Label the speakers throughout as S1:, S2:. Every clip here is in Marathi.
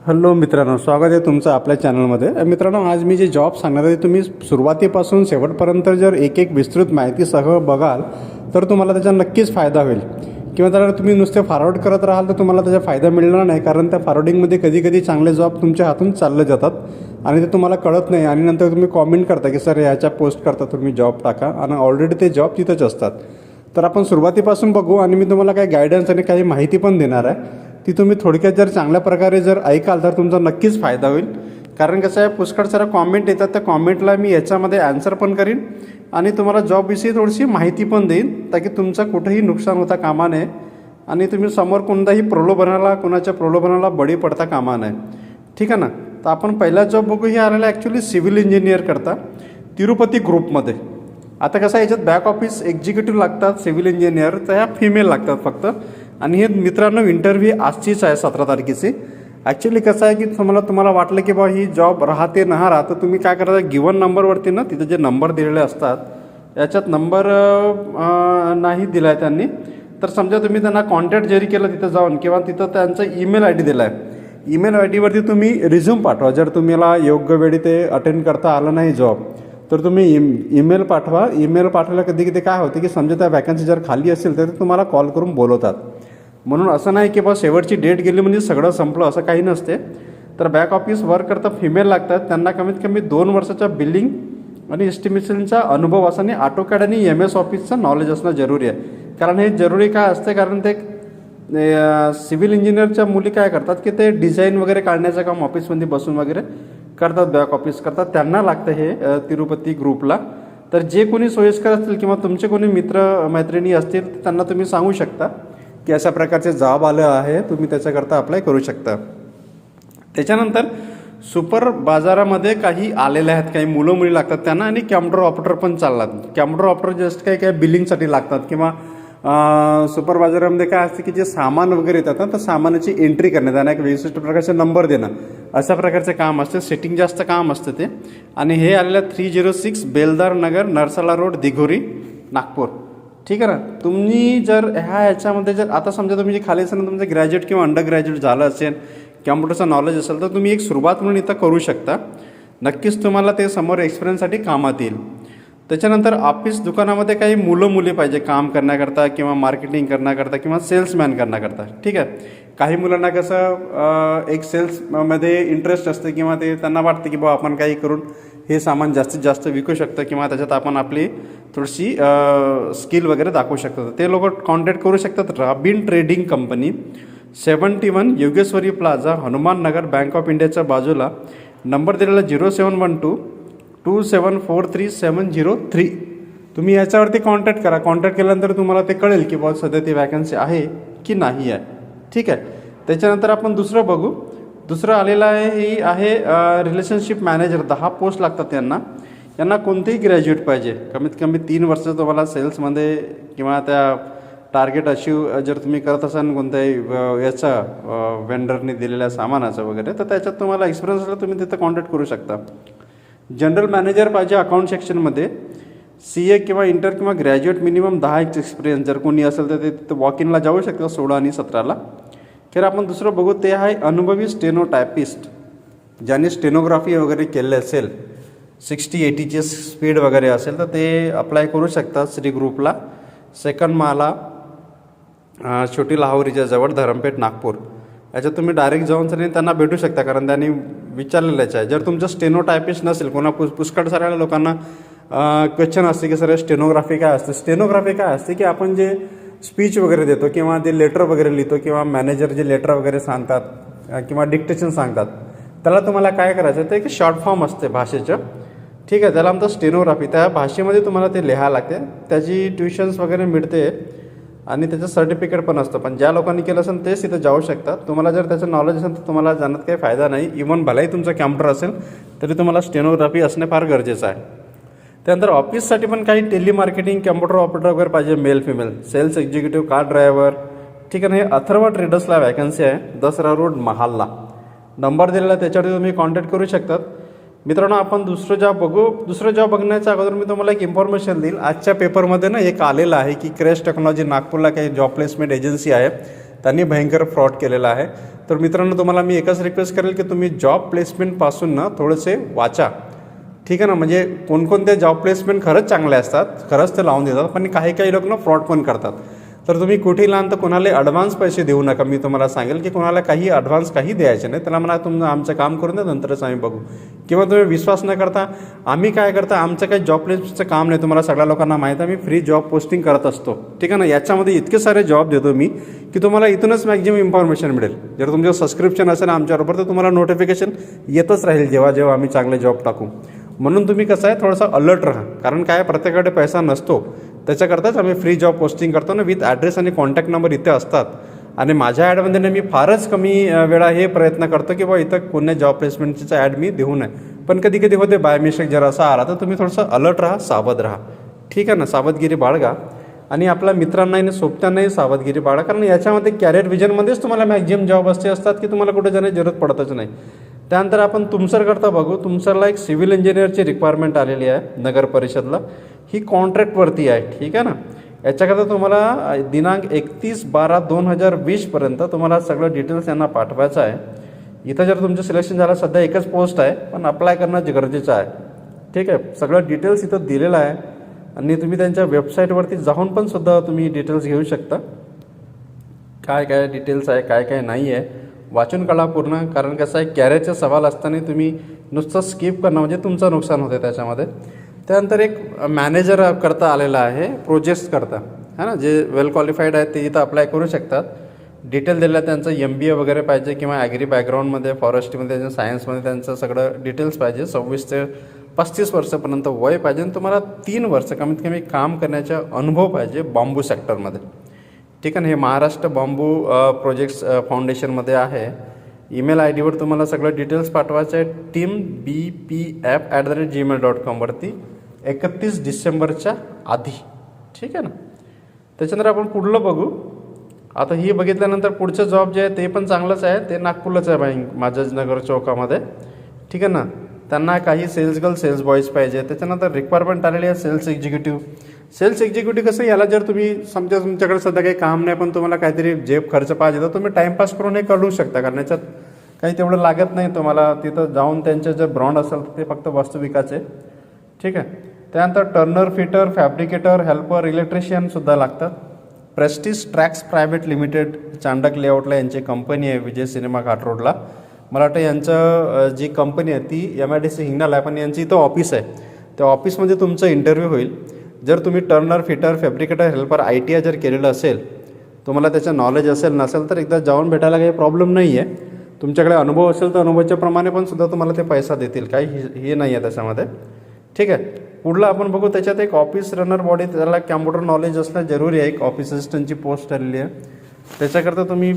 S1: हॅलो मित्रांनो, स्वागत आहे तुमचं आपल्या चॅनलमध्ये. मित्रांनो, आज मी जे जॉब सांगणार आहे तुम्ही सुरुवातीपासून शेवटपर्यंत जर एक एक विस्तृत माहितीसह बघाल तर तुम्हाला त्याचा नक्कीच फायदा होईल. किंवा जर तुम्ही नुसते फॉरवर्ड करत राहाल तर तुम्हाला त्याचा फायदा मिळणार नाही, कारण त्या फॉरवर्डिंगमध्ये कधी कधी चांगले जॉब तुमच्या हातून चालले जातात आणि ते तुम्हाला कळत नाही. आणि नंतर तुम्ही कॉमेंट करता की सर ह्याच्या पोस्ट करता तुम्ही जॉब टाका, आणि ऑलरेडी ते जॉब तिथंच असतात. तर आपण सुरुवातीपासून बघू आणि मी तुम्हाला काही गायडन्स आणि काही माहिती पण देणार आहे. ती तुम्ही थोडक्यात जर चांगल्या प्रकारे जर ऐकाल तर तुमचा नक्कीच फायदा होईल. कारण कसं आहे, पुष्कळ सारा कॉमेंट येतात, त्या कॉमेंटला मी याच्यामध्ये ॲन्सर पण करीन आणि तुम्हाला जॉबविषयी थोडीशी माहिती पण देईन, ताकी तुमचं कुठेही नुकसान होता कामा नये आणि तुम्ही समोर कोणत्याही कोणाच्या प्रलोभनाला बळी पडता कामा नये. ठीक आहे ना. तर आपण पहिला जॉब बघू. हे आलेलं ॲक्च्युली सिव्हिल इंजिनियर करता तिरुपती ग्रुपमध्ये. आता कसं आहे, याच्यात बॅक ऑफिस एक्झिक्युटिव्ह लागतात सिव्हिल इंजिनियर, तर ह्या फिमेल लागतात फक्त. आणि हे मित्रांनो इंटरव्ह्यू आजचीच आहे 17 तारखेची. ॲक्च्युली कसं आहे की तुम्हाला वाटलं की बा ही जॉब राहते न राहतं, तुम्ही काय करायचं, गिवन नंबरवरती ना, तिथे जे नंबर दिलेले असतात याच्यात नंबर नाही दिला आहे त्यांनी, तर समजा तुम्ही त्यांना कॉन्टॅक्ट जरी केलं तिथं जाऊन, किंवा तिथं त्यांचा ईमेल आय डी दिला आहे, ईमेल आय डीवरती तुम्ही रिझ्यूम पाठवा. जर तुम्हाला योग्य वेळी ते अटेंड करता आलं नाही जॉब, तर तुम्ही ईमेल पाठवा. ईमेल पाठवायला कधी कधी काय होते की समजा त्या वॅकन्सी जर खाली असेल तर ते तुम्हाला कॉल करून बोलवतात. म्हणून असं नाही की बा शेवटची डेट गेली म्हणजे सगळं संपलं, असं काही नसते. तर बॅक ऑफिस वर्क करता फिमेल लागतात. त्यांना कमीत कमी 2 वर्षाच्या बिलिंग आणि एस्टिमेशनचा अनुभव असणे, ऑटोकॅड आणि MS ऑफिसचं नॉलेज असणं जरुरी आहे. कारण हे जरुरी काय असते, कारण ते सिव्हिल इंजिनियरच्या मुली काय करतात की ते डिझाईन वगैरे काढण्याचं काम ऑफिसमध्ये बसून वगैरे करतात, बॅक ऑफिस करतात, त्यांना लागतं हे तिरुपती ग्रुपला. तर जे कोणी सोयीस्कर असतील किंवा तुमचे कोणी मित्र मैत्रिणी असतील त्यांना तुम्ही सांगू शकता की अशा प्रकारचे जॉब आलं आहे, तुम्ही त्याच्याकरता अप्लाय करू शकता. त्याच्यानंतर सुपर बाजारामध्ये काही आलेले आहेत, काही मुलं मुली लागतात त्यांना, आणि कॅम्प्युटर ऑपरेटर पण चालतात. कॅम्प्युटर ऑपरेटर जस्ट काही बिलिंगसाठी लागतात, किंवा सुपर बाजारामध्ये काय असते की जे सामान वगैरे येतात ना, तर सामानाची एंट्री करणे, त्यांना एक विशिष्ट प्रकारचे नंबर देणं, अशा प्रकारचे काम असते. सेटिंग जास्त काम असतं ते. आणि हे आलेलं 306 बेलदार नगर, नरसाला रोड, दिघोरी, नागपूर. ठीक आहे ना. तुम्ही जर ह्याच्यामध्ये जर आता समजा तुम्ही जे खाली असेल, तुमचं ग्रॅज्युएट किंवा अंडर ग्रॅज्युएट झालं असेल, कॅम्प्युटरचं नॉलेज असेल, तर तुम्ही एक सुरुवात म्हणून इथं करू शकता. नक्कीच तुम्हाला ते समोर एक्सपिरियन्ससाठी कामात येईल. त्याच्यानंतर ऑफिस दुकानामध्ये काही मुलं मुली पाहिजे काम करण्याकरता, किंवा मार्केटिंग करण्याकरता, किंवा सेल्समॅन करण्याकरता. ठीक आहे. काही मुलांना कसं एक सेल्समध्ये इंटरेस्ट असते, किंवा ते त्यांना वाटतं की बा आपण काही करून हे सामान जास्तीत जास्त विकू शकतं, किंवा त्याच्यात आपण आपली थोडीशी स्किल वगैरे दाखवू शकतो. ते लोक कॉन्टॅक्ट करू शकतात. Robin trading company, 71 Yogeshwari plaza, Hanuman Nagar, bank of इंडियाच्या बाजूला. नंबर दिलेला 0712274373. तुम्ही याच्यावरती कॉन्टॅक्ट करा. कॉन्टॅक्ट केल्यानंतर तुम्हाला ते कळेल की बा सध्या ती वॅकन्सी आहे की नाही आहे. ठीक आहे. त्याच्यानंतर आपण दुसरं बघू. दुसरं आलेलं आहे, ही आहे रिलेशनशिप मॅनेजर. 10 पोस्ट लागतात त्यांना. यांना कोणतेही ग्रॅज्युएट पाहिजे, कमीत कमी 3 वर्ष तुम्हाला सेल्समध्ये किंवा त्या टार्गेट अचीव जर तुम्ही करत असाल कोणत्याही याचा वेंडरने दिलेल्या सामानाचं वगैरे, तर त्याच्यात तुम्हाला एक्सपिरियन्स असला तुम्ही तिथं कॉन्टॅक्ट करू शकता. जनरल मॅनेजर पाहिजे अकाउंट सेक्शनमध्ये. CA किंवा इंटर किंवा ग्रॅज्युएट, मिनिमम 10 एक्सपिरियन्स जर कोणी असेल तर ते तिथं वॉक इनला जाऊ शकतं 16 आणि 17ला. तर आपण दुसरं बघू. ते आहे अनुभवी स्टेनोटायपिस्ट, ज्यांनी स्टेनोग्राफी वगैरे केले असेल, 60-80ची स्पीड वगैरे असेल, तर ते अप्लाय करू शकतात श्री ग्रुपला. सेकंड माला, छोटी लाहोरीच्या जवळ, धरमपेठ, नागपूर. याच्यात तुम्ही डायरेक्ट जाऊन तरी त्यांना भेटू शकता, कारण त्यांनी विचारलेलंच आहे. जर तुमचं स्टेनोटायपिस्ट नसेल, पुष्कळ साऱ्या लोकांना क्वेश्चन असते की सर स्टेनोग्राफी काय असते. स्टेनोग्राफी काय असते की आपण जे स्पीच वगैरे देतो, किंवा ते लेटर वगैरे लिहितो, किंवा मॅनेजर जे लेटर वगैरे सांगतात, किंवा डिक्टेशन सांगतात, त्याला तुम्हाला काय करायचं, ते एक शॉर्ट फॉर्म असते भाषेचं. ठीक आहे. त्याला म्हणतात स्टेनोग्राफी. त्या भाषेमध्ये तुम्हाला ते लिहायला लागते. त्याची ट्युशन्स वगैरे मिळते आणि त्याचं सर्टिफिकेट पण असतं. पण ज्या लोकांनी केलं असेल तेच तिथं जाऊ शकतात. तुम्हाला जर त्याचं नॉलेज असेल तर तुम्हाला जाण्यात काही फायदा नाही. इव्हन भलाही तुमचं कॅम्प्युटर असेल तरी तुम्हाला स्टेनोग्राफी असणे फार गरजेचं आहे. त्यानंतर ऑफिससाठी पण काही टेलिमार्केटिंग, कॅम्प्युटर ऑपरेटर वगैरे पाहिजे, male female. Sales executive, car driver. ठीक आहे ना. हे अथर्व ट्रेडर्सला वॅकन्सी आहे, दसरा रोड, महालला. नंबर दिलेला आहे, त्याच्यावरती तुम्ही कॉन्टॅक्ट करू शकतात. मित्रांनो, आपण दुसरं जॉब बघू. दुसरं जॉब बघण्याच्या अगोदर मी तुम्हाला एक इन्फॉर्मेशन देईल. आजच्या पेपरमध्ये ना एक आलेलं आहे की क्रेश टेक्नॉलॉजी नागपूरला काही जॉब प्लेसमेंट एजन्सी आहे, त्यांनी भयंकर फ्रॉड केलेला आहे. तर मित्रांनो, तुम्हाला मी एकच रिक्वेस्ट करेल की तुम्ही जॉब प्लेसमेंटपासून ना थोडेसे वाचा, ठीक आहे ना. म्हणजे कोणकोणते जॉब प्लेसमेंट खरंच चांगले असतात, खरंच ते लावून देतात, पण काही लोक ना फ्रॉड पण करतात. तर तुम्ही कुठेही लहान तर कोणाला ॲडव्हान्स पैसे देऊ नका. मी तुम्हाला सांगेल की कोणाला काही ॲडव्हान्स काही द्यायचे नाही. त्याला म्हणा तुमचं आमचं काम करून द्या, नंतरच आम्ही बघू. किंवा तुम्ही विश्वास न करता आम्ही काय करता, आमचं काही जॉब प्लेसचं काम नाही. तुम्हाला सगळ्या लोकांना माहीत आहे, मी फ्री जॉब पोस्टिंग करत असतो, ठीक आहे ना. याच्यामध्ये इतके सारे जॉब देतो मी की तुम्हाला इथूनच मॅक्झिमम इन्फॉर्मेशन मिळेल. जर तुमचं सबस्क्रिप्शन असेल आमच्याबरोबर तर तुम्हाला नोटिफिकेशन येतच राहील जेव्हा आम्ही चांगले जॉब टाकू. म्हणून तुम्ही कसं आहे थोडासा अलर्ट राहा, कारण काय प्रत्येकाकडे पैसा नसतो. त्याच्याकरताच आम्ही फ्री जॉब पोस्टिंग करतो ना, विथ ॲड्रेस आणि कॉन्टॅक्ट नंबर इथे असतात. आणि माझ्या ॲडमध्ये ना मी फारच कमी वेळा हे प्रयत्न करतो की बा इथं कोणी जॉब प्लेसमेंटचा ॲड मी देऊ नये. पण कधी कधी होते बाय मिस्टेक जर असा आला तर तुम्ही थोडंसं अलर्ट राहा, सावध राहा, ठीक आहे ना. सावधगिरी बाळगा आणि आपल्या मित्रांनाही आणि सोबत्यांनाही सावधगिरी बाळगा, कारण याच्यामध्ये कॅरियर विजनमध्येच तुम्हाला मॅक्झिमम जॉब असे असतात की तुम्हाला कुठे जाण्याची जरूरत पडतच नाही. त्यानंतर आपण तुमसरकरता बघू. तुमसरला एक सिव्हिल इंजिनिअरची रिक्वायरमेंट आलेली आहे नगर परिषदला. ही कॉन्ट्रॅक्टवरती आहे, ठीक आहे ना. याच्याकरता तुम्हाला दिनांक 31/12/2020 तुम्हाला सगळं डिटेल्स यांना पाठवायचं आहे. इथं जर तुमचं सिलेक्शन झालं, सध्या एकच पोस्ट आहे पण अप्लाय करणं गरजेचं आहे, ठीक आहे. सगळं डिटेल्स इथं दिलेलं आहे आणि तुम्ही त्यांच्या वेबसाईटवरती जाऊन पण सुद्धा तुम्ही डिटेल्स घेऊ शकता. काय डिटेल्स आहे, काय नाही आहे, वाचून काढा पूर्ण. कारण कसं आहे, कॅरियरचा सवाल असताना तुम्ही नुसतं स्किप करणं म्हणजे तुमचं नुकसान होते त्याच्यामध्ये. त्यानंतर एक मॅनेजर करता आलेला आहे, प्रोजेक्ट्स करता, है ना. जे वेल क्वालिफाईड आहेत ते इथं अप्लाय करू शकतात. डिटेल दिलं त्यांचं MBA वगैरे पाहिजे किंवा ॲग्री बॅकग्राऊंडमध्ये, फॉरेस्ट्रीमध्ये, सायन्समध्ये त्यांचं सगळं डिटेल्स पाहिजे. 26 ते 35 वर्षापर्यंत वय पाहिजे आणि तुम्हाला 3 वर्ष कमीत कमी काम करण्याचा अनुभव पाहिजे बांबू सेक्टरमध्ये, ठीक आहे ना. हे महाराष्ट्र बांबू प्रोजेक्ट्स फाउंडेशनमध्ये आहे. ईमेल ID वर तुम्हाला सगळं डिटेल्स पाठवायचं आहे, teambpf@gmail.com वरती 31 डिसेंबरच्या आधी, ठीक आहे ना. त्याच्यानंतर आपण पुढलं बघू. आता ही बघितल्यानंतर पुढचं जॉब जे आहे ते पण चांगलंच आहे. ते नागपूरलाच आहे महाजनगर चौकामध्ये, ठीक आहे ना. त्यांना काही सेल्स गर्ल, सेल्स बॉईज पाहिजे. त्याच्यानंतर रिक्वायरमेंट आलेली आहे सेल्स एक्झिक्युटिव्ह. सेल्स एक्झिक्युटिव्ह कसं, याला जर तुम्ही समजा तुमच्याकडे सध्या काही काम नाही पण तुम्हाला काहीतरी जेब खर्च पाहिजे तर तुम्ही टाईमपास करून हे करू शकता, कारण याच्यात काही तेवढं लागत नाही तुम्हाला. तिथं जाऊन त्यांचे जर ब्रँड असेल तर ते फक्त वास्तविकाचे, ठीक आहे. त्यानंतर टर्नर, फिटर, फॅब्रिकेटर, हेल्पर, इलेक्ट्रिशियनसुद्धा लागतात. Prestige Tracks private limited, Chandak लेआउटला यांची कंपनी आहे, विजय सिनेमा घाट रोडला. मला वाटतं यांचं जी कंपनी आहे ती MIDC हिंगणाला आहे, पण यांची इथं ऑफिस आहे. त्या ऑफिसमध्ये तुमचं इंटरव्ह्यू होईल. जर तुम्ही Turner, fitter, fabricator, helper ITI जर केलेलं असेल, तुम्हाला त्याचं नॉलेज असेल नसेल तर एकदा जाऊन भेटायला काही प्रॉब्लेम नाही आहे. तुमच्याकडे अनुभव असेल तर अनुभवाच्या प्रमाणे पण सुद्धा तुम्हाला ते पैसा देतील, काही हे नाही आहे त्याच्यामध्ये, ठीक आहे. पुढलं आपण बघू. त्याच्यात एक ऑफिस रनर बॉडी, त्याला कॅम्प्युटर नॉलेज असणं जरुरी आहे. एक ऑफिस असिस्टंटची पोस्ट आलेली आहे, त्याच्याकरता तुम्ही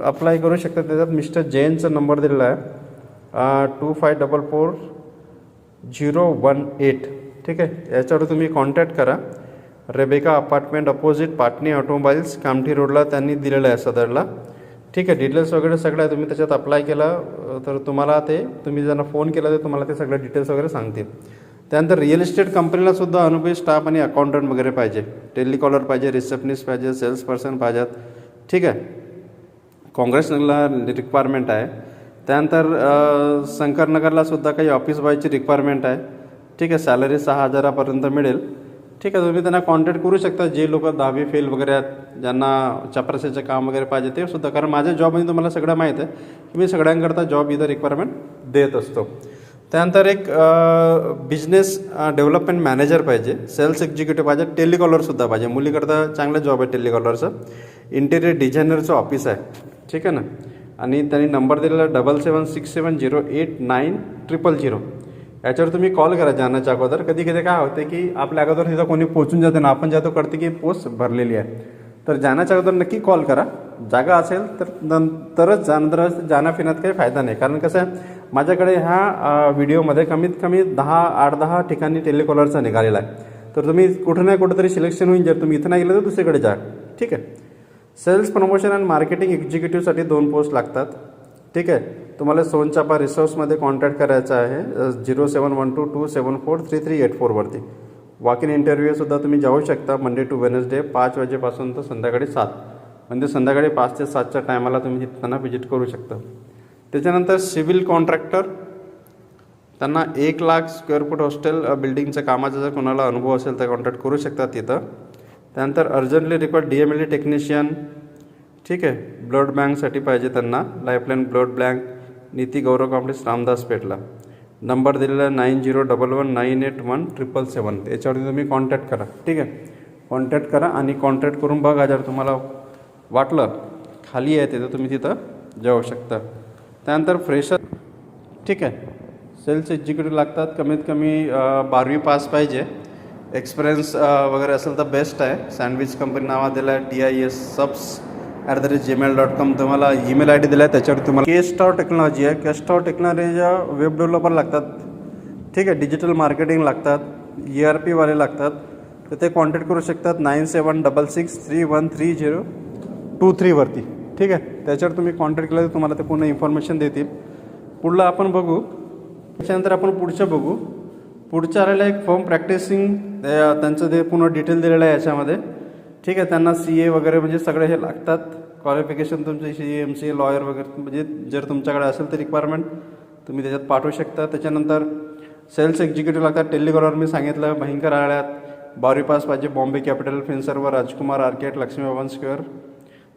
S1: अप्लाय करू शकता. त्याच्यात मिस्टर जैनचा नंबर दिलेला आहे 2544-018, ठीक आहे. याच्यावर तुम्ही कॉन्टॅक्ट करा. Rebecca apartment opposite Patni automobiles, Kamthi रोडला त्यांनी दिलेलं आहे सदरला, ठीक आहे. डिटेल्स वगैरे सगळं आहे. तुम्ही त्याच्यात अप्लाय केलं तर तुम्हाला ते, तुम्ही ज्यांना फोन केला तर तुम्हाला ते सगळे डिटेल्स वगैरे सांगतील. त्यानंतर रिअल इस्टेट कंपनीला सुद्धा अनुभवी स्टाफ आणि अकाउंटंट वगैरे पाहिजे. टेलिकॉलर पाहिजे, रिसेप्शनिस्ट पाहिजे, सेल्स पर्सन पाहिजेत, ठीक आहे. काँग्रेसनगरला रिक्वायरमेंट आहे. त्यानंतर शंकरनगरला सुद्धा काही ऑफिस बॉयची रिक्वायरमेंट आहे, ठीक आहे. सॅलरी 6,000 मिळेल, ठीक आहे. तुम्ही त्यांना कॉन्टॅक्ट करू शकता. जे लोक 10वी फेल वगैरे आहेत, ज्यांना चपराशीचं काम वगैरे पाहिजे ते सुद्धा, कारण माझ्या जॉबमध्ये तुम्हाला सगळं माहीत आहे की मी सगळ्यांकरता जॉब इथं रिक्वायरमेंट देत असतो. त्यानंतर एक बिझनेस डेव्हलपमेंट मॅनेजर पाहिजे, सेल्स एक्झिक्युटिव्ह पाहिजे, टेलिकॉलरसुद्धा पाहिजे. मुलीकरता चांगलं जॉब आहे टेलिकॉलरचं. इंटेरियर डिझायनरचं ऑफिस आहे, ठीक आहे ना. आणि त्यांनी नंबर दिलेला 7767089000. याच्यावर तुम्ही कॉल करा जाण्याच्या अगोदर. कधी कधी काय होते की आपल्या अगोदर तिथं कोणी पोचून जाते ना, आपण जातो कळते की पोस्ट भरलेली आहे. तर जाण्याच्या अगोदर नक्की कॉल करा. जागा असेल तर नंतरच जाण्या फिरण्यात काही फायदा नाही. कारण कसं आहे, माझ्याकडे ह्या व्हिडिओमध्ये कमीत कमी 8-10 ठिकाणी टेलिकॉलरचा निघालेला आहे. तर तुम्ही कुठं ना कुठं तरी सिलेक्शन होईल. जर तुम्ही इथं नाही गेलं तर दुसरीकडे जा, ठीक आहे. सेल्स प्रमोशन अँड मार्केटिंग एक्झिक्युटिव्हसाठी 2 पोस्ट लागतात, ठीक आहे. तुम्हाला सोनचापा रिसोर्समध्ये कॉन्टॅक्ट करायचा आहे 0712-274-3384 वरती. वॉक इन इंटरव्ह्यूसुद्धा तुम्ही जाऊ शकता मंडे टू वेनसडे 5 वाजेपासून तर संध्याकाळी 7. म्हणजे संध्याकाळी 5 ते 7च्या टायमाला तुम्ही तिथे त्यांना व्हिजिट करू शकता. त्याच्यानंतर सिव्हिल कॉन्ट्रॅक्टर, त्यांना 1,00,000 स्क्वेअर फूट हॉस्टेल बिल्डिंगच्या कामाचा जर कोणाला अनुभव असेल तर कॉन्ट्रॅक्ट करू शकतात तिथं. त्यानंतर अर्जंटली रिक्वायर्ड DMLT टेक्निशियन, ठीक आहे, ब्लड बँकसाठी पाहिजे त्यांना, लाईफलाईन ब्लड बँक, नीती गौरव कॉम्प्लेक्स रामदास पेठला. नंबर दिलेला आहे 9011981777. याच्यावरती तुम्ही कॉन्टॅक्ट करा. ठीक आहे, कॉन्टॅक्ट करा आणि कॉन्टॅक्ट करून बघा. जर तुम्हाला वाटलं खाली आहे तिथं तुम्ही तिथं जाऊ शकता. त्यानंतर फ्रेशर, ठीक आहे, सेल्स एक्झिक्युटिव्ह लागतात. कमीत कमी 12वी पास पाहिजे. एक्सपिरियन्स वगैरे असेल तर बेस्ट आहे. सँडविच कंपनी नावा दिला आहे, TISSubs@gmail.com. तुम्हाला ईमेल ID दिला आहे, त्याच्यावर तुम्हाला K-Star टेक्नॉलॉजी आहे. K-Star टेक्नॉलॉजीच्या वेब डेव्हलपर लागतात. ठीक आहे, डिजिटल मार्केटिंग लागतात, ERPवाले लागतात. तर ते कॉन्टॅक्ट करू शकतात 9766313023 वरती. ठीक आहे, त्याच्यावर तुम्ही कॉन्टॅक्ट केला तर तुम्हाला ते पूर्ण इन्फॉर्मेशन देतील. पुढलं आपण बघू. त्याच्यानंतर आपण पुढचं बघू. पुढचं आलेलं एक फर्म प्रॅक्टिसिंग, त्यांचं ते पूर्ण डिटेल दिलेलं आहे याच्यामध्ये. ठीक आहे, त्यांना CA वगैरे म्हणजे सगळे हे लागतात. क्वालिफिकेशन तुमचे CA MCA लॉयर वगैरे म्हणजे जर तुमच्याकडे असेल तर रिक्वायरमेंट तुम्ही त्याच्यात पाठवू शकता. त्याच्यानंतर सेल्स एक्झिक्युटिव्ह लागतात. टेलिकॉलर मी सांगितलं, भयंकर आळ्यात 12वी पास पाहिजे. बॉम्बे कॅपिटल, फिनसर्व्हर, राजकुमार आर्किटेक्ट, लक्ष्मी भवन स्क्वेअर.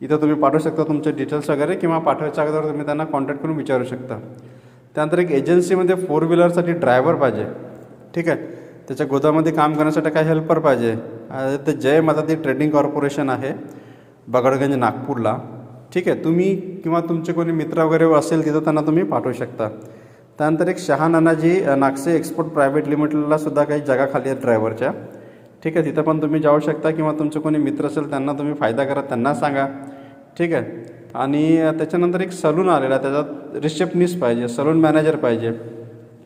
S1: इथं तुम्ही पाठवू शकता तुमचे डिटेल्स वगैरे, किंवा पाठवायच्या अगोदर तुम्ही त्यांना कॉन्टॅक्ट करून विचारू शकता. त्यानंतर एक एजन्सीमध्ये 4 व्हीलरसाठी ड्रायव्हर पाहिजे. ठीक आहे, त्याच्या गोदामध्ये काम करण्यासाठी काही हेल्पर पाहिजे. ते जय मातादी ट्रेडिंग कॉर्पोरेशन आहे बगडगंज नागपूरला. ठीक आहे, तुम्ही किंवा तुमचे कोणी मित्र वगैरे असेल तिथं त्यांना तुम्ही पाठवू शकता. त्यानंतर एक शहानानाजी नागसे एक्सपोर्ट प्रायव्हेट लिमिटेडला सुद्धा काही जागा खाली आहेत ड्रायव्हरच्या. ठीक आहे, तिथं पण तुम्ही जाऊ शकता, किंवा तुमचं कोणी मित्र असेल त्यांना तुम्ही फायदा करा, त्यांना सांगा. ठीक आहे, आणि त्याच्यानंतर एक सलून आलेला आहे, त्याच्यात रिसेप्शनिस्ट पाहिजे, सलून मॅनेजर पाहिजे.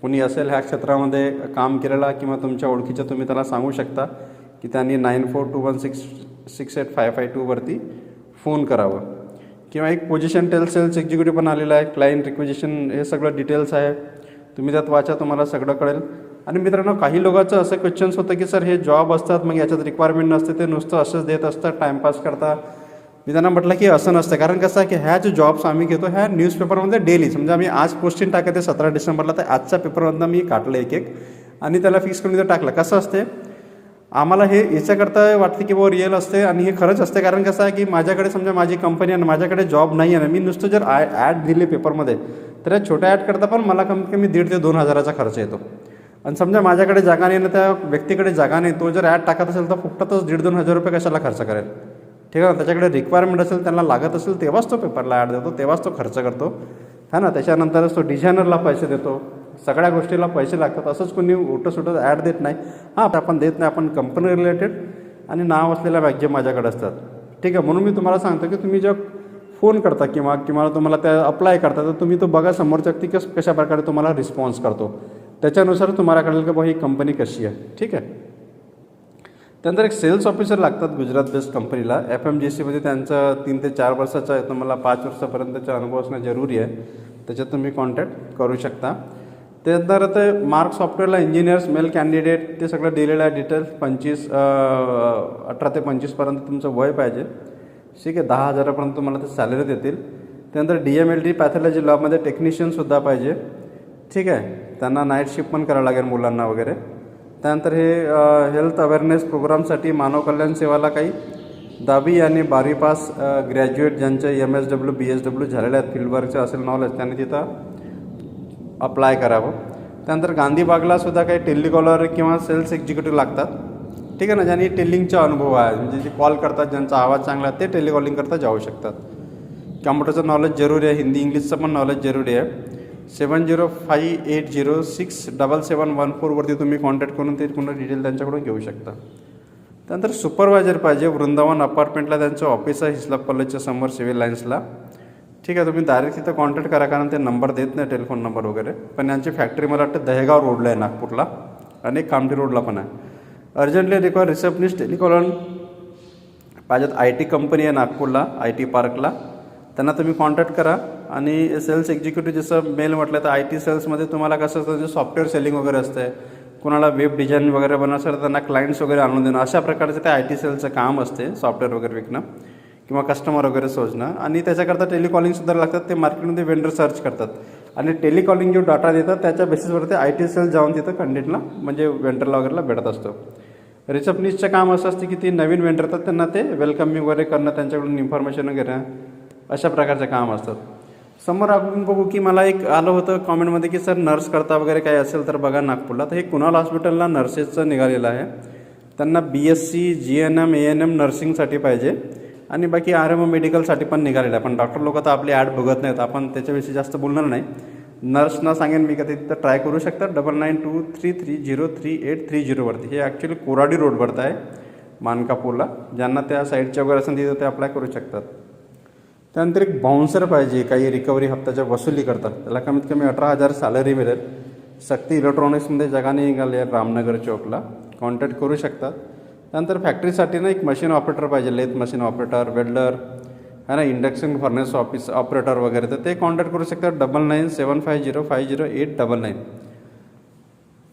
S1: कुणी असेल ह्या क्षेत्रामध्ये काम केलेला किंवा तुमच्या ओळखीचं, तुम्ही त्याला सांगू शकता की त्यांनी 9421668552 वरती फोन करावं. किंवा एक पोझिशन सेल्स एक्झिक्युटिव्ह पण आलेला आहे, क्लायंट रिक्वेजिशन, हे सगळं डिटेल्स आहे. तुम्ही त्यात वाचा, तुम्हाला सगळं कळेल. आणि मित्रांनो, काही लोकांचं असं क्वेश्चन्स होतं की सर हे जॉब असतात, मग याच्यात रिक्वायरमेंट नसते, ते नुसतं असंच देत असतात, टाईमपास करता. मी त्यांना म्हटलं की असं नसतं. कारण कसं आहे की ह्या जे जॉब्स आम्ही घेतो ह्या न्यूजपेपरमध्ये डेली, समजा आम्ही आज पोस्टिंग टाकते 17 डिसेंबरला, तर आजच्या पेपरमधनं मी काढलं एक आणि त्याला फिक्स करून इथं टाकलं. कसं असते, आम्हाला हे याच्याकरता वाटते की रिअल असते आणि हे खरंच असते. कारण कसं आहे की माझ्याकडे समजा माझी कंपनी आहे, माझ्याकडे जॉब नाही आहे ना, मी नुसतं जर ॲड दिली पेपरमध्ये, तर या छोट्या ॲड करता पण मला कमीत कमी 1,500 ते 2,000चा खर्च येतो. आणि समजा माझ्याकडे जागा नाही ना, त्या व्यक्तीकडे जागा नाही, तो जर ॲड टाकत असेल तर फुकटातच 1,500-2,000 रुपये कशाला खर्च करेल. ठीक आहे, त्याच्याकडे रिक्वायरमेंट असेल, त्यांना लागत असेल तेव्हाच तो पेपरला ॲड देतो, तेव्हाच तो खर्च करतो, है ना. त्याच्यानंतरच तो डिझायनरला पैसे देतो, सगळ्या गोष्टीला पैसे लागतात. असंच कोणी उठं ॲड देत नाही. हां, आपण देत नाही, आपण कंपनी रिलेटेड आणि नाव असलेल्या मॅगझिन माझ्याकडे असतात. ठीक आहे, म्हणून मी तुम्हाला सांगतो की तुम्ही जेव्हा फोन करता किंवा तुम्हाला त्या अप्लाय करता, तर तुम्ही तो बघा समोरच्या व्यक्ती कशा प्रकारे तुम्हाला रिस्पॉन्स करतो, त्याच्यानुसार तुम्हाला कळेल की ही कंपनी कशी आहे. ठीक आहे. त्यानंतर एक सेल्स ऑफिसर लागतात गुजरात बेस्ड कंपनीला. FMGCमध्ये त्यांचं 3 ते 4 वर्षाचा आहे, तुम्हाला 5 वर्षापर्यंतचा अनुभव असणं जरुरी आहे. त्याच्यात तुम्ही कॉन्टॅक्ट करू शकता. त्यानंतर ते मार्क सॉफ्टवेअरला इंजिनियर्स मेल कॅन्डिडेट, ते सगळं दिलेलं आहे डिटेल्स. 18 ते 25पर्यंत तुमचं वय पाहिजे. ठीक आहे, 10,000पर्यंत तुम्हाला ते सॅलरी देतील. त्यानंतर DMLT पॅथॉलॉजी लॅबमध्ये टेक्निशियनसुद्धा पाहिजे. ठीक आहे, त्यांना नाईट शिफ्ट पण करावं लागेल मुलांना वगैरे. त्यानंतर हे हेल्थ अवेअरनेस प्रोग्रामसाठी मानव कल्याण सेवाला काही 10वी आणि 12वी पास ग्रॅज्युएट ज्यांचे MSW BSW झालेले आहेत, फील्डवर्कचे असेल नॉलेज, त्यांनी तिथं अप्लाय करावं. त्यानंतर गांधीबागला सुद्धा काही टेलिकॉलर किंवा सेल्स एक्झिक्युटिव्ह लागतात. ठीक आहे ना, ज्यांनी टेलिंगचा अनुभव आहे, म्हणजे जे कॉल करतात, ज्यांचा आवाज चांगला आहे, ते टेलिकॉलिंग करता जाऊ शकतात. कॉम्प्युटरचं नॉलेज जरुरी आहे, हिंदी इंग्लिशचं पण नॉलेज जरुरी आहे. 7058067714 वरती तुम्ही कॉन्टॅक्ट करून ते पूर्ण डिटेल त्यांच्याकडून घेऊ शकता. त्यानंतर सुपरवायझर पाहिजे. वृंदावन अपार्टमेंटला त्यांचं ऑफिस आहे, हिस्लॉप कॉलेजच्या समोर, सिव्हिल लाईन्सला. ठीक आहे, तुम्ही डायरेक्ट तिथं कॉन्टॅक्ट करा, कारण ते नंबर देत नाही, टेलिफोन नंबर वगैरे. पण यांची फॅक्टरी मला वाटतं दहेगाव रोडला आहे नागपूरला, आणि कामठी रोडला पण आहे. अर्जंटली रिक्वायर रिसेप्शनिस्ट टेलिकॉलर पाहिजेत. IT कंपनी आहे नागपूरला, IT पार्कला. त्यांना तुम्ही कॉन्टॅक्ट करा. आणि सेल्स एक्झिक्युटिव्ह जसं मेल म्हटलं, तर IT सेल्समध्ये तुम्हाला कसं असतं, सॉफ्टवेअर सेलिंग वगैरे असतं, कोणाला वेब डिझाईन वगैरे बनवायचं तर त्यांना क्लायंट्स वगैरे आणून देणं, अशा प्रकारचं ते IT सेल्सचं काम असते, सॉफ्टवेअर वगैरे विकणं. किंवा कस्टमर वगैरे शोधणं. आणि त्याच्याकरता टेलिकॉलिंगसुद्धा लागतात. ते मार्केटमध्ये वेंडर सर्च करतात आणि टेलिकॉलिंग जो डाटा देतात त्याच्या बेसिसवरती IT सेल जाऊन तिथं कंटेंटला म्हणजे वेंडरला वगैरेला भेटत असतो. रिसेप्शनिस्टचं काम असं असते की ती नवीन वेंडर येतात त्यांना ते वेलकमिंग वगैरे करणं, त्यांच्याकडून इन्फॉर्मेशन वगैरे अशा प्रकारचे काम असतात. समोर आपण बघू की मला एक आलं होतं कॉमेंटमध्ये की सर नर्स करता वगैरे काही असेल तर बघा नागपूरला. तर हे कुणाल हॉस्पिटलला नर्सेसचं निघालेलं आहे. त्यांना BSc GNM ANM नर्सिंगसाठी पाहिजे आणि बाकी RMO मेडिकलसाठी पण निघालेलं आहे. पण डॉक्टर लोक तर आपली ॲड बघत नाहीत, आपण त्याच्याविषयी जास्त बोलणार नाही. नर्सना सांगेन मी का ते तिथं ट्राय करू शकतात 9923303830 वरती. हे ॲक्च्युली कोराडी रोडवरती आहे मानकापूरला. ज्यांना त्या साईडच्या वगैरे असेल तिथं ते अप्लाय करू शकतात. त्यानंतर एक बाउन्सर पाहिजे काही रिकव्हरी हप्त्याच्या वसुली करतात. त्याला कमीत कमी 18,000 सॅलरी मिळेल. शक्ती इलेक्ट्रॉनिक्समध्ये जगाने निघाले रामनगर चौकला, कॉन्टॅक्ट करू शकतात. त्यानंतर फॅक्टरीसाठी ना एक मशीन ऑपरेटर पाहिजे, लेथ मशीन ऑपरेटर, वेल्डर है ना, इंडक्शन फर्नेस ऑपरेटर वगैरे. तर ते कॉन्टॅक्ट करू शकतात 9975050899.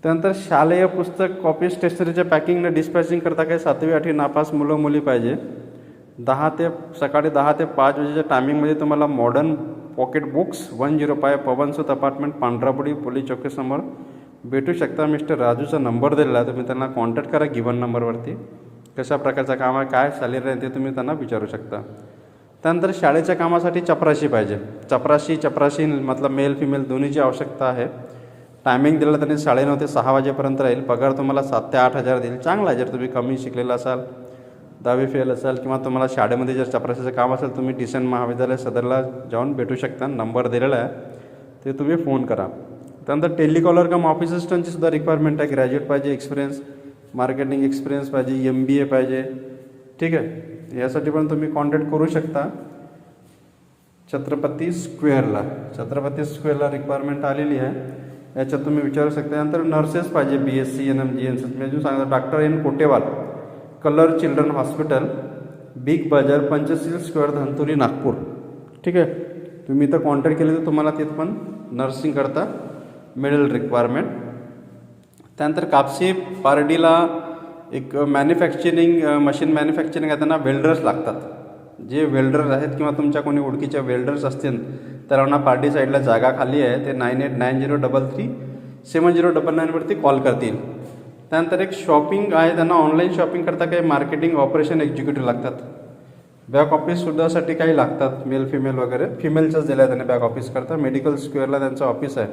S1: त्यानंतर शालेय पुस्तक कॉपी स्टेशनरीच्या पॅकिंग डिस्पॅचिंग करता काही 7वी 8वी नापास मुलं मुली पाहिजे. सकाळी 10 ते 5 वाजेच्या टायमिंगमध्ये तुम्हाला Modern Pocket Books 105 Pavansut apartment Pandharapudi police चौकीसमोर भेटू शकता. मिस्टर राजूचा नंबर दिलेला आहे, तुम्ही त्यांना कॉन्टॅक्ट करा गिवन नंबरवरती. कशा प्रकारचं काम आहे, काय सॅलरी आहे ते तुम्ही त्यांना विचारू शकता. त्यानंतर शाळेच्या कामासाठी चपराशी पाहिजे. चपराशी मतलब मेल फिमेल दोन्हीची आवश्यकता आहे. टायमिंग दिलं त्यांनी 9:30 ते 6 वाजेपर्यंत राहील. पगार तुम्हाला 7 ते 8,000 देईल. चांगला आहे. जर तुम्ही कमी शिकलेला असाल, 10वी फेल असाल किंवा तुम्हाला शाळेमध्ये जर चपराशीचं काम असेल, तुम्ही डिसेंट महाविद्यालय सदरला जाऊन भेटू शकता. नंबर दिलेला आहे, ते तुम्ही फोन करा. त्यानंतर टेलिकॉलर कम ऑफिस असिस्टंटची सुद्धा रिक्वायरमेंट आहे. ग्रॅज्युएट पाहिजे, एक्सपिरियन्स, मार्केटिंग एक्सपिरियन्स पाहिजे, MBA पाहिजे. ठीक आहे, यासाठी पण तुम्ही कॉन्टॅक्ट करू शकता. छत्रपती स्क्वेअरला रिक्वायरमेंट आलेली आहे, याच्यात तुम्ही विचारू शकता. त्यानंतर नर्सेस पाहिजे, BSc NM GNM. मी अजून सांगतो doctor N Kotewal, colour children hospital, Big Bazaar, Panchsheel square, धंतुरी, Nagpur. ठीक आहे, तुम्ही इथं कॉन्टॅक्ट केले तर तुम्हाला तिथं पण नर्सिंग करता मिळेल रिक्वायरमेंट. त्यानंतर कापसी पारडीला एक मॅन्युफॅक्चरिंग मशीन मॅन्युफॅक्चरिंग आहे, त्यांना वेल्डर्स लागतात. जे वेल्डर्स आहेत किंवा तुमच्या कोणी ओळखीच्या वेल्डर्स असतील तर त्यांना पार्टी साईडला जागा खाली आहे, ते 9890337099 वरती कॉल करतील. त्यानंतर एक शॉपिंग आहे, त्यांना ऑनलाईन शॉपिंग करता काही मार्केटिंग ऑपरेशन एक्झिक्युटिव्ह लागतात. बॅक ऑफिससुद्धासाठी काही लागतात, मेल फिमेल वगैरे. फिमेलचंच दिलं आहे त्यांनी बॅक ऑफिस करता. मेडिकल स्क्वेअरला त्यांचं ऑफिस आहे,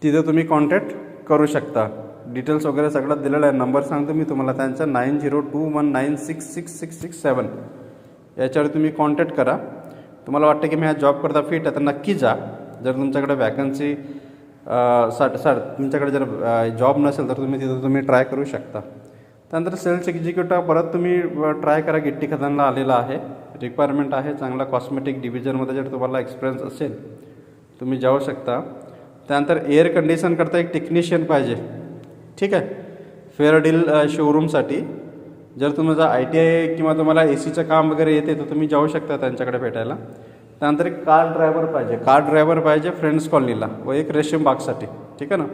S1: तिथं तुम्ही कॉन्टॅक्ट करू शकता. डिटेल्स वगैरे सगळं दिलेलं आहे. नंबर सांगतो मी तुम्हाला त्यांचा 9021966667. याच्यावर तुम्ही कॉन्टॅक्ट करा. तुम्हाला वाटतं की मी हा जॉब करता फिट आहे तर नक्की जा. जर तुमच्याकडे वॅकन्सी तुमच्याकडे जर जॉब नसेल तर तुम्ही ट्राय करू शकता. त्यानंतर सेल्स एक्झिक्युटिव्ह परत तुम्ही ट्राय करा. गिट्टी खदानला आलेला आहे, रिक्वायरमेंट आहे. चांगला कॉस्मेटिक डिव्हिजनमध्ये जर तुम्हाला एक्सपिरियन्स असेल तुम्ही जाऊ शकता. त्यानंतर एअर कंडिशन करता एक टेक्निशियन पाहिजे. ठीक आहे, फेअरडील शोरूमसाठी. जर तुमचा ITI किंवा तुम्हाला ACचं काम वगैरे येते तर तुम्ही जाऊ शकता त्यांच्याकडे भेटायला. त्यानंतर एक कार ड्रायव्हर पाहिजे फ्रेंड्स कॉलनीला व एक रेशीम बागसाठी. ठीक आहे ना,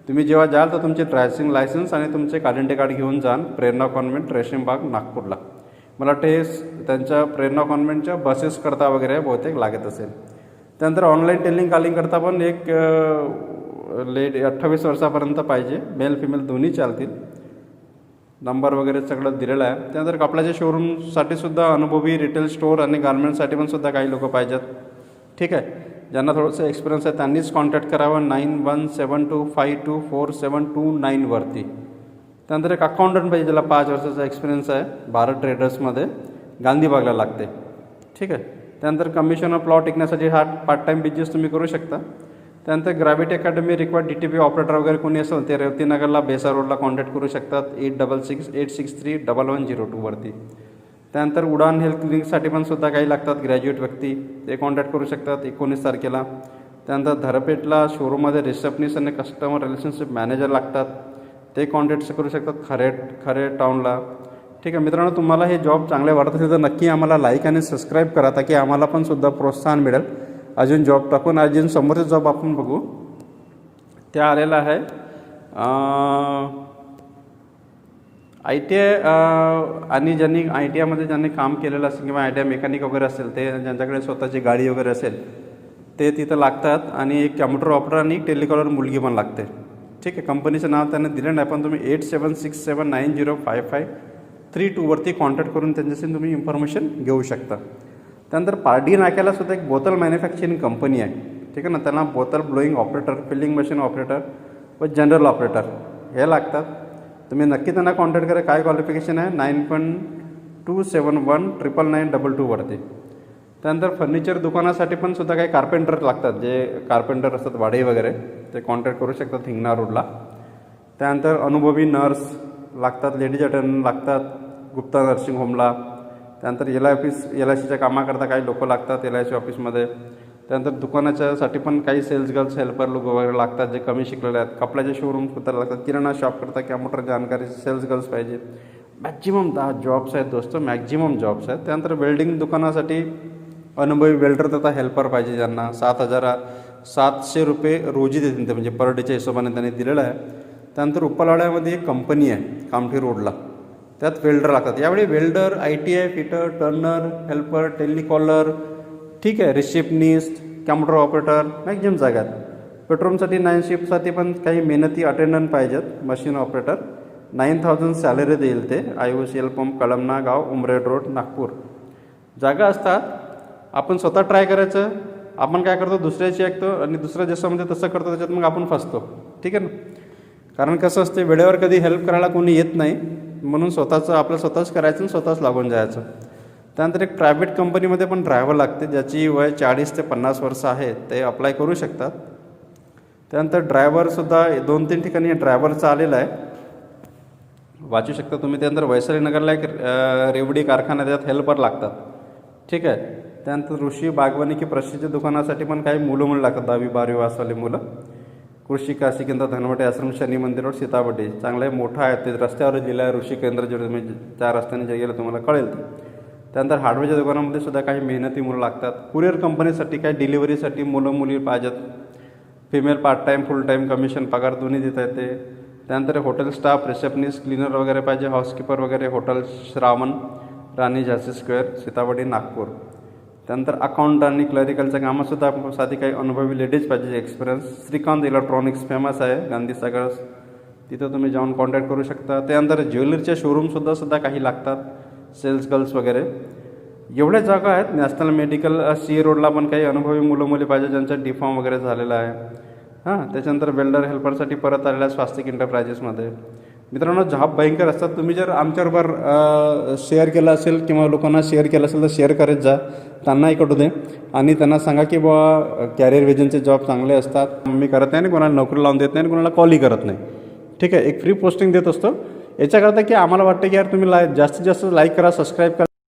S1: तुम्ही जेव्हा जाल तर तुमचे ड्रायव्हिंग लायसन्स आणि तुमचे आयडेंटिटी कार्ड घेऊन जाल. प्रेरणा कॉन्व्हेंट रेशीम बाग नागपूरला. मला वाटतं हे त्यांच्या प्रेरणा कॉन्व्हेंटच्या बसेस करता वगैरे बहुतेक लागत असेल. त्यानंतर ऑनलाईन टेलिंग करता पण एक 28 वर्षापर्यंत पाहिजे. मेल फिमेल दोन्ही चालतील. नंबर वगैरे सगळं दिलेलं आहे. त्यानंतर कपड्याच्या शोरूमसाठी सुद्धा अनुभवी रिटेल स्टोअर आणि गार्मेंटसाठी पण सुद्धा काही लोक पाहिजेत. ठीक आहे, ज्यांना थोडंसं एक्सपिरियन्स आहे त्यांनीच कॉन्टॅक्ट करावं 9172524729 वरती. त्यानंतर एक अकाउंटंट पाहिजे ज्याला 5 वर्षाचा एक्सपिरियन्स आहे. भारत ट्रेडर्समध्ये गांधीबागला लागते. ठीक आहे, त्यानंतर कमिशन ऑफ प्लॉट विकण्यासाठी हा पार्ट टाईम बिझनेस तुम्ही करू शकता. त्यानंतर gravity academy required DTP operator वगैरे कोणी असेल ते रेवतीनगरला बेसा रोडला कॉन्टॅक्ट करू शकतात 8668631102 वरती. त्यानंतर उडान हेल्थ क्लिनिकसाठी पण सुद्धा काही लागतात ग्रॅज्युएट व्यक्ती, ते कॉन्टॅक्ट करू शकतात 19 तारखेला. त्यानंतर धरपेटला शोरूममध्ये रिसेप्शनिस्ट आणि कस्टमर रिलेशनशिप मॅनेजर लागतात, ते कॉन्टॅक्ट करू शकतात खरे टाऊनला. ठीक आहे मित्रांनो, तुम्हाला हे जॉब चांगले वाटत असेल तर नक्की आम्हाला लाईक आणि सबस्क्राईब करा, ताकी आम्हाला पण सुद्धा प्रोत्साहन मिळेल अजून जॉब टाकून. अजून समोरचे जॉब आपण बघू. त्या आलेला आहे ITI आणि ज्यांनी ITIमध्ये ज्यांनी काम केलेलं असेल किंवा ITI मेकॅनिक वगैरे असेल, ते ज्यांच्याकडे स्वतःची गाडी वगैरे असेल ते तिथं लागतात. आणि एक कॅम्प्युटर ऑपरेटर आणि टेलिकॉलर मुलगी पण लागते. ठीक आहे, कंपनीचं नाव त्यांना दिलं नाही, पण तुम्ही 8767905532वरती कॉन्टॅक्ट करून त्यांच्याशी तुम्ही इन्फॉर्मेशन घेऊ शकता. त्यानंतर पारडी नाक्याला सुद्धा एक बोतल मॅन्युफॅक्चरिंग कंपनी आहे. ठीक आहे ना, त्यांना बोतल blowing operator, filling machine operator व जनरल ऑपरेटर हे लागतात. तुम्ही नक्की त्यांना कॉन्टॅक्ट करा. काय क्वालिफिकेशन आहे 9271999222वरती. त्यानंतर फर्निचर दुकानासाठी पण सुद्धा काही कार्पेंटर लागतात, जे कार्पेंटर असतात वाढई वगैरे, ते कॉन्टॅक्ट करू शकतात हिंगणा रोडला. त्यानंतर अनुभवी नर्स लागतात, लेडीज अटेंडंट लागतात गुप्ता नर्सिंग होमला. त्यानंतर LICच्या कामाकरता काही लोक लागतात LIC ऑफिसमध्ये. त्यानंतर दुकानाच्यासाठी पण काही सेल्स गर्ल्स, हेल्पर लोक वगैरे लागतात, जे कमी शिकलेले आहेत. कपड्याचे शोरूमसुद्धा लागतात, किराणा शॉप करता कॅम्प्युटर जानकारी सेल्स गर्ल्स पाहिजे. मॅक्झिमम 10 जॉब्स आहेत दोस्त, मॅक्झिमम जॉब्स आहेत. त्यानंतर वेल्डिंग दुकानासाठी अनुभवी वेल्डर तथा हेल्पर पाहिजे, ज्यांना 7,700 रुपये रोजी देतील ते, म्हणजे पर डेच्या हिशोबाने त्यांनी दिलेलं आहे. त्यानंतर उपलवाड्यामध्ये एक कंपनी आहे कामठी रोडला, त्यात वेल्डर लागतात. यावेळी welder, ITI, fitter, turner, helper, telecaller, ठीक आहे, रिसेप्शनिस्ट, कॅम्प्युटर ऑपरेटर, मॅक्झिमम जागा आहेत. पेट्रोलसाठी 9 शिफ्टसाठी पण काही मेहनती अटेंडंट पाहिजेत. मशीन ऑपरेटर 9,000 सॅलरी देईल ते. IOCL पंप, कळमना गाव, उमरेड रोड, नागपूर जागा असतात. आपण स्वतः ट्राय करायचं. आपण काय करतो, दुसऱ्याची ऐकतो आणि दुसरं जसं म्हणजे तसं करतो, त्याच्यात मग आपण फसतो. ठीक आहे ना, कारण कसं असते, वेळेवर कधी हेल्प करायला कोणी येत नाही, म्हणून स्वतःचं आपलं स्वतःच करायचं आणि स्वतःच लागून जायचं. त्यानंतर एक प्रायव्हेट कंपनीमध्ये पण ड्रायव्हर लागते, ज्याची वय 40 ते 50 वर्ष आहे, ते अप्लाय करू शकतात. त्यानंतर ड्रायव्हरसुद्धा 2-3 ठिकाणी ड्रायव्हरचं आलेलं आहे, वाचू शकता तुम्ही. त्यानंतर वैशालीनगरला एक रेवडी कारखाना, त्यात हेल्पर लागतात. ठीक आहे. त्यानंतर ऋषी बागवानी की प्रसिद्ध दुकानासाठी पण काही मुलं लागतात, 10वी-12वी वासवाले मुलं. कृषी काशी केंद्र, धनवटे आश्रम, शनी मंदिर रोड, सीताबर्डी. चांगलं आहे, मोठं आहे, ते रस्त्यावर लिहिलं आहे ऋषी केंद्र, जे तुम्ही त्या रस्त्याने जे गेलं तुम्हाला कळेल ते. त्यानंतर हार्डवेअरच्या दुकानामध्ये सुद्धा काही मेहनती मुलं लागतात. कुरिअर कंपनीसाठी काही डिलिव्हरीसाठी मुलं मुली पाहिजेत. फिमेल पार्ट टाईम, फुल टाईम, कमिशन पगार दोन्ही देता येते. त्यानंतर हॉटेल स्टाफ, रिसेप्शनिस्ट, क्लीनर वगैरे पाहिजे, हाऊसकीपर वगैरे, हॉटेल श्रावण, राणी झांसी स्क्वेअर, सीताबर्डी, नागपूर. त्यानंतर अकाउंट आणि क्लरिकलच्या कामातसुद्धा साठी काही अनुभवी लेडीज पाहिजे, एक्सपिरियन्स. श्रीकांत इलेक्ट्रॉनिक्स फेमस आहे गांधीसागर, तिथं तुम्ही जाऊन कॉन्टॅक्ट करू शकता. त्यानंतर ज्वेलरीच्या शोरूमसुद्धा काही लागतात, सेल्स गर्ल्स वगैरे. एवढ्या जागा आहेत. नॅशनल मेडिकल CA रोडला पण काही अनुभवी मुलं मुली पाहिजे, ज्यांचा D.Pharm वगैरे झालेला आहे. त्याच्यानंतर वेल्डर हेल्परसाठी परत आलेल्या स्वास्तिक एंटरप्राइजेसमध्ये. मित्रांनो, जॉब भयंकर असतात. तुम्ही जर आमच्याबरोबर शेअर केलं असेल किंवा लोकांना शेअर केलं असेल तर शेअर करत जा, त्यांनाही कळू दे. आणि त्यांना सांगा की बाबा कॅरियर व्हिजनचे जॉब चांगले असतात. मी करत नाही आणि कोणाला नोकरी लावून देत नाही आणि कोणाला कॉलही करत नाही. ठीक आहे, एक फ्री पोस्टिंग देत असतो. याच्याकरता की आम्हाला वाटतं की यार तुम्ही जास्तीत जास्त लाईक करा, सबस्क्राईब करा.